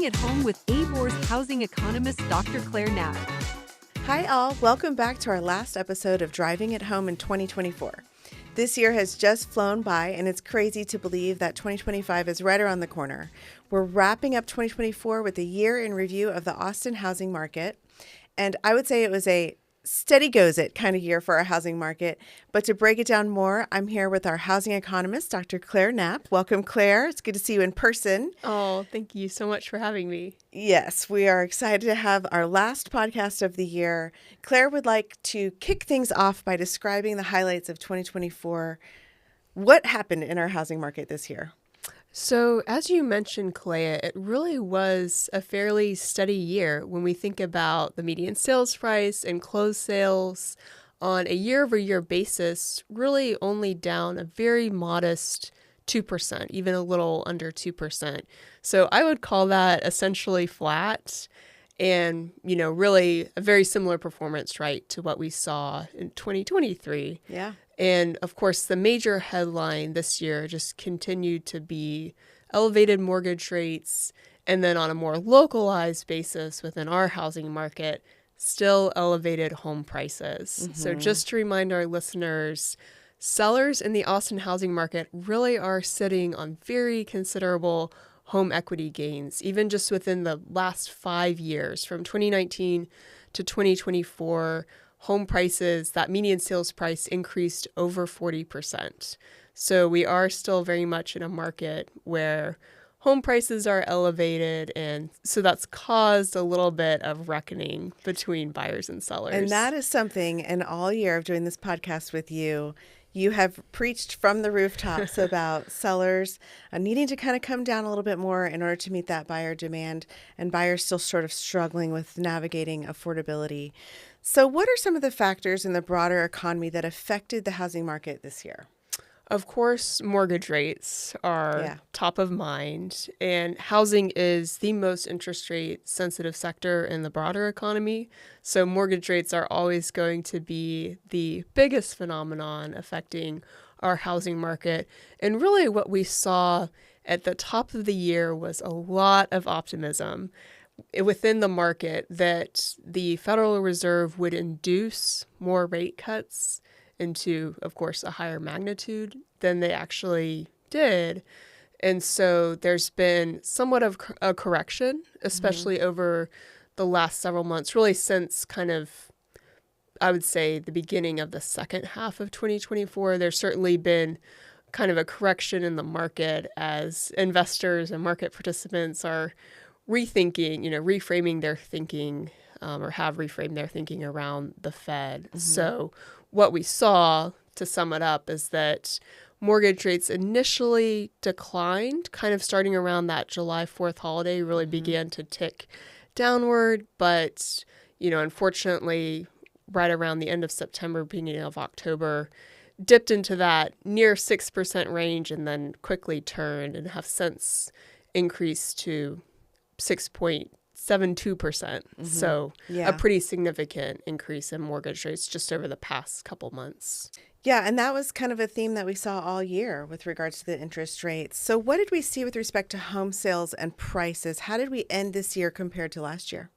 Driving at Home with ABOR's housing economist, Dr. Clare Knapp. Hi all, welcome back to our last episode of Driving at Home in 2024. This year has just flown by and it's crazy to believe that 2025 is right around the corner. We're wrapping up 2024 with a year in review of the Austin housing market. And I would say it was a steady goes it kind of year for our housing market. But to break it down more, I'm here with our housing economist, Dr. Clare Knapp. Welcome, Claire. It's good to see you in person. Oh, thank you so much for having me. Yes, we are excited to have our last podcast of the year. Claire would like to kick things off by describing the highlights of 2024. What happened in our housing market this year? So, as you mentioned, Kelea, it really was a fairly steady year when we think about the median sales price and closed sales on a year-over-year basis, really only down a very modest 2%, even a little under 2%. So I would call that essentially flat and, really a very similar performance, right, to what we saw in 2023. Yeah. And of course, the major headline this year just continued to be elevated mortgage rates. And then on a more localized basis within our housing market, still elevated home prices. Mm-hmm. So just to remind our listeners, sellers in the Austin housing market really are sitting on very considerable home equity gains, even just within the last 5 years, from 2019 to 2024. Home prices, that median sales price increased over 40%. So we are still very much in a market where home prices are elevated. And so that's caused a little bit of reckoning between buyers and sellers. And that is something, in all year of doing this podcast with you, you have preached from the rooftops about sellers needing to kind of come down a little bit more in order to meet that buyer demand, and buyers still sort of struggling with navigating affordability. So what are some of the factors in the broader economy that affected the housing market this year? Of course, mortgage rates are top of mind, and housing is the most interest rate sensitive sector in the broader economy. So mortgage rates are always going to be the biggest phenomenon affecting our housing market. And really what we saw at the top of the year was a lot of optimism within the market that the Federal Reserve would induce more rate cuts into, of course, a higher magnitude than they actually did. And so there's been somewhat of a correction, especially over the last several months, really since kind of, I would say, the beginning of the second half of 2024. There's certainly been kind of a correction in the market as investors and market participants are rethinking, reframing their thinking or have reframed their thinking around the Fed. Mm-hmm. So what we saw, to sum it up, is that mortgage rates initially declined, kind of starting around that July 4th holiday, really began to tick downward. But, unfortunately, right around the end of September, beginning of October, dipped into that near 6% range and then quickly turned and have since increased to 6.72%. Mm-hmm. So a pretty significant increase in mortgage rates just over the past couple months. Yeah, and that was kind of a theme that we saw all year with regards to the interest rates. So what did we see with respect to home sales and prices? How did we end this year compared to last year?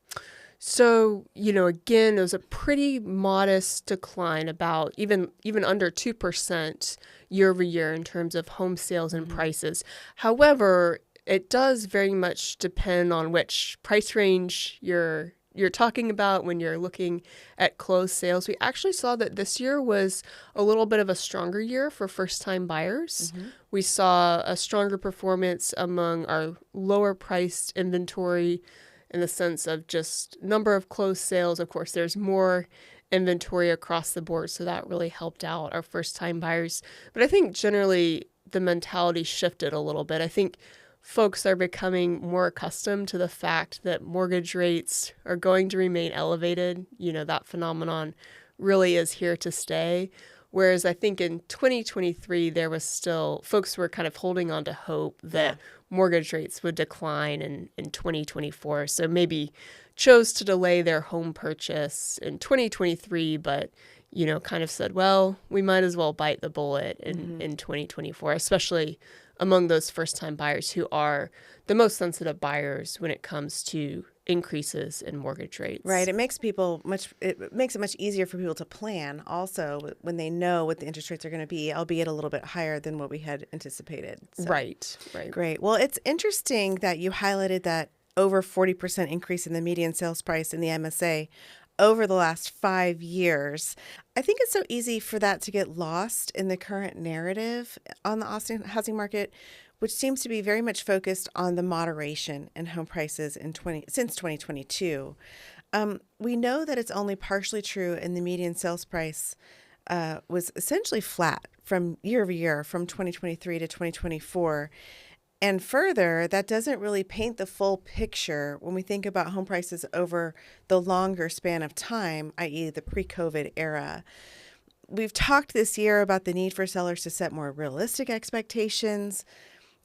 So, again, it was a pretty modest decline, about even under 2% year over year in terms of home sales and prices. However, it does very much depend on which price range you're talking about when you're looking at closed sales. We actually saw that this year was a little bit of a stronger year for first-time buyers. Mm-hmm. We saw a stronger performance among our lower-priced inventory in the sense of just number of closed sales. Of course, there's more inventory across the board, so that really helped out our first-time buyers. But I think generally the mentality shifted a little bit. I think folks are becoming more accustomed to the fact that mortgage rates are going to remain elevated. That phenomenon really is here to stay. Whereas I think in 2023, there was still, folks were kind of holding on to hope that mortgage rates would decline in 2024. So maybe chose to delay their home purchase in 2023, but kind of said, well, we might as well bite the bullet in 2024, especially among those first-time buyers who are the most sensitive buyers when it comes to increases in mortgage rates. Right. It makes it makes it much easier for people to plan also when they know what the interest rates are going to be, albeit a little bit higher than what we had anticipated. So, Right. Great. Well, it's interesting that you highlighted that over 40% increase in the median sales price in the MSA over the last 5 years. I think it's so easy for that to get lost in the current narrative on the Austin housing market, which seems to be very much focused on the moderation in home prices since 2022. We know that it's only partially true, and the median sales price was essentially flat from year over year from 2023 to 2024. And further, that doesn't really paint the full picture when we think about home prices over the longer span of time, i.e. the pre-COVID era. We've talked this year about the need for sellers to set more realistic expectations.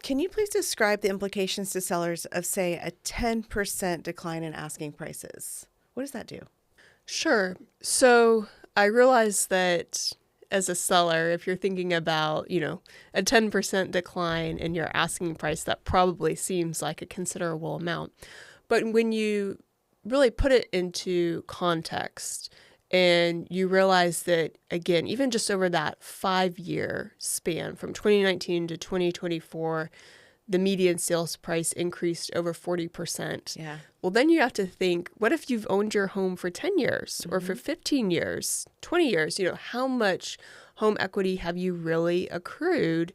Can you please describe the implications to sellers of, say, a 10% decline in asking prices? What does that do? Sure. So I realize that as a seller, if you're thinking about, a 10% decline in your asking price, that probably seems like a considerable amount. But when you really put it into context and you realize that, again, even just over that 5-year span from 2019 to 2024, the median sales price increased over 40%. Yeah. Well, then you have to think, what if you've owned your home for 10 years or for 15 years, 20 years? How much home equity have you really accrued?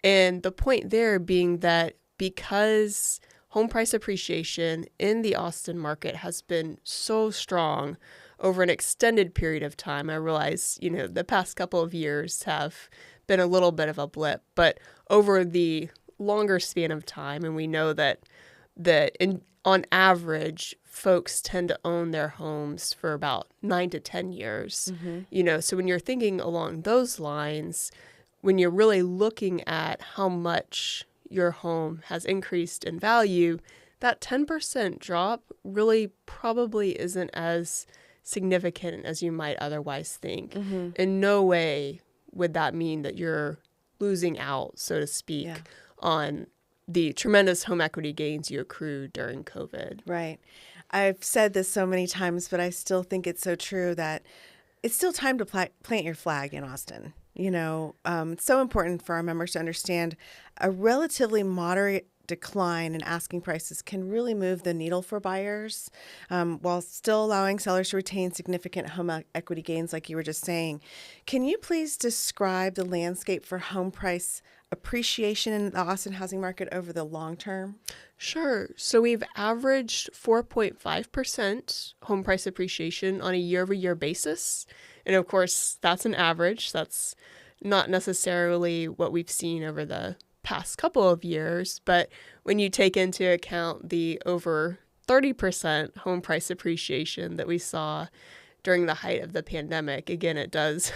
And the point there being that because home price appreciation in the Austin market has been so strong over an extended period of time, I realize, the past couple of years have been a little bit of a blip, but over the longer span of time, and we know that on average, folks tend to own their homes for about 9 to 10 years. So when you're thinking along those lines, when you're really looking at how much your home has increased in value, that 10% drop really probably isn't as significant as you might otherwise think. In no way would that mean that you're losing out, so to speak, on the tremendous home equity gains you accrued during COVID. Right. I've said this so many times, but I still think it's so true that it's still time to plant your flag in Austin. It's so important for our members to understand a relatively moderate decline in asking prices can really move the needle for buyers while still allowing sellers to retain significant home equity gains, like you were just saying. Can you please describe the landscape for home price appreciation in the Austin housing market over the long term? Sure. So we've averaged 4.5% home price appreciation on a year-over-year basis. And of course, that's an average. That's not necessarily what we've seen over the past couple of years. But when you take into account the over 30% home price appreciation that we saw during the height of the pandemic, again, it does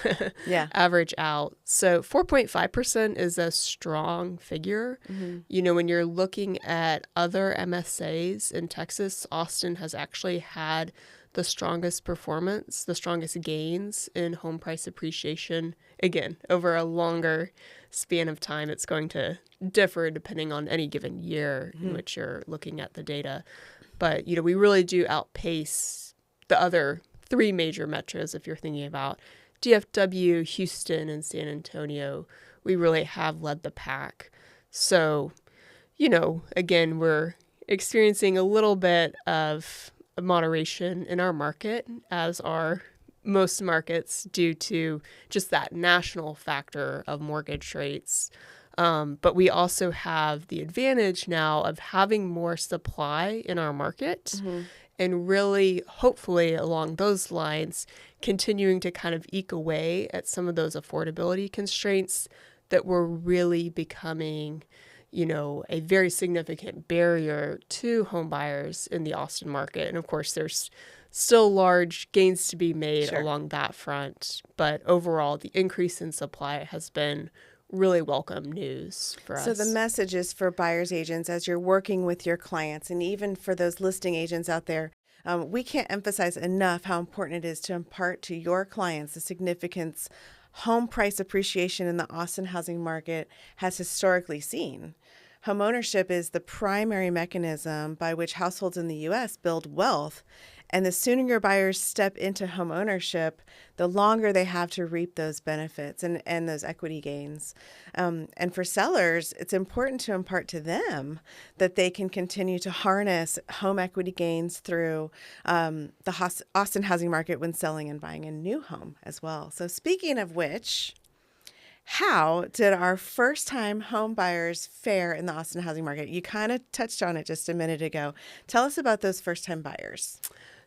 average out. So 4.5% is a strong figure. When you're looking at other MSAs in Texas, Austin has actually had the strongest performance, the strongest gains in home price appreciation. Again, over a longer span of time, it's going to differ depending on any given year in which you're looking at the data. But, we really do outpace the other 3 major metros. If you're thinking about DFW, Houston, and San Antonio, we really have led the pack. So, again, we're experiencing a little bit of moderation in our market, as are most markets, due to just that national factor of mortgage rates. But we also have the advantage now of having more supply in our market. And really, hopefully, along those lines, continuing to kind of eke away at some of those affordability constraints that were really becoming, a very significant barrier to home buyers in the Austin market. And of course, there's still large gains to be made along that front. But overall, the increase in supply has been really welcome news for us. So the message is for buyers agents as you're working with your clients, and even for those listing agents out there, we can't emphasize enough how important it is to impart to your clients the significance home price appreciation in the Austin housing market has historically seen. Homeownership is the primary mechanism by which households in the U.S. build wealth, and the sooner your buyers step into homeownership, the longer they have to reap those benefits and those equity gains. And for sellers, it's important to impart to them that they can continue to harness home equity gains through the Austin housing market when selling and buying a new home as well. So speaking of which, how did our first-time home buyers fare in the Austin housing market? You kind of touched on it just a minute ago. Tell us about those first-time buyers.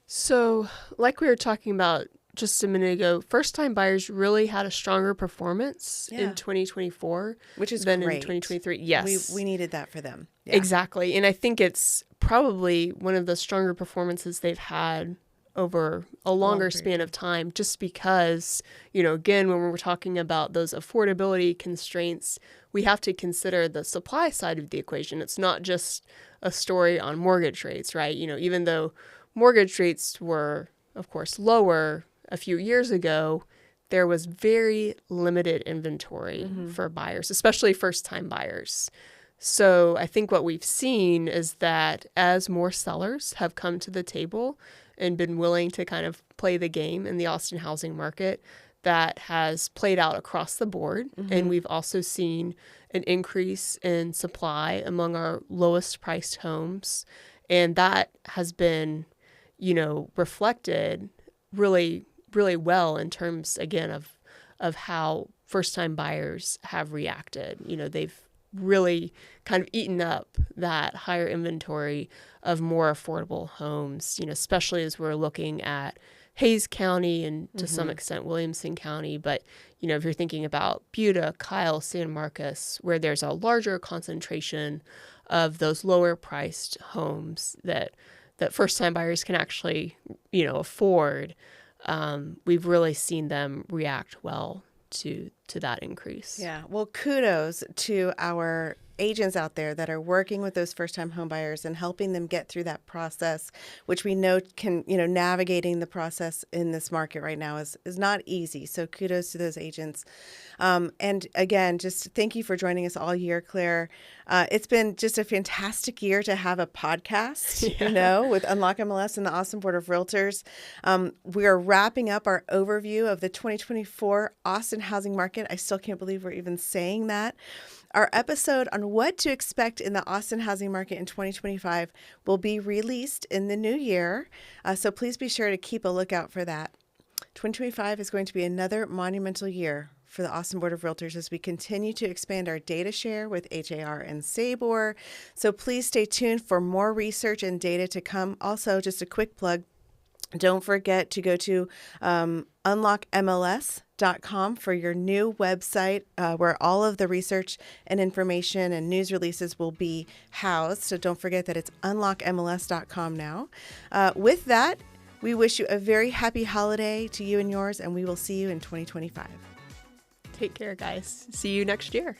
So, like we were talking about just a minute ago, first-time buyers really had a stronger performance in 2024, which is than great. In 2023. Yes, we needed that for them. Yeah. Exactly, and I think it's probably one of the stronger performances they've had over a longer span of time, just because, again, when we're talking about those affordability constraints, we have to consider the supply side of the equation. It's not just a story on mortgage rates, right? Even though mortgage rates were, of course, lower a few years ago, there was very limited inventory for buyers, especially first-time buyers. So I think what we've seen is that as more sellers have come to the table and been willing to kind of play the game in the Austin housing market, that has played out across the board. And we've also seen an increase in supply among our lowest priced homes. And that has been, reflected really, really well in terms, again, of how first-time buyers have reacted. They've really kind of eaten up that higher inventory of more affordable homes, especially as we're looking at Hayes County and to some extent Williamson County. But, if you're thinking about Buda, Kyle, San Marcos, where there's a larger concentration of those lower priced homes that first-time buyers can actually, afford, we've really seen them react well to that increase. Yeah. Well, kudos to our agents out there that are working with those first-time home buyers and helping them get through that process, which we know can, navigating the process in this market right now is not easy. So kudos to those agents. And again, just thank you for joining us all year, Claire. It's been just a fantastic year to have a podcast, with Unlock MLS and the Austin Board of Realtors. We are wrapping up our overview of the 2024 Austin housing market. I still can't believe we're even saying that. Our episode on what to expect in the Austin housing market in 2025 will be released in the new year. So please be sure to keep a lookout for that. 2025 is going to be another monumental year for the Austin Board of Realtors as we continue to expand our data share with HAR and Sabor. So please stay tuned for more research and data to come. Also, just a quick plug. Don't forget to go to unlockmls.com for your new website where all of the research and information and news releases will be housed. So don't forget that it's unlockmls.com now. With that, we wish you a very happy holiday to you and yours, and we will see you in 2025. Take care, guys. See you next year.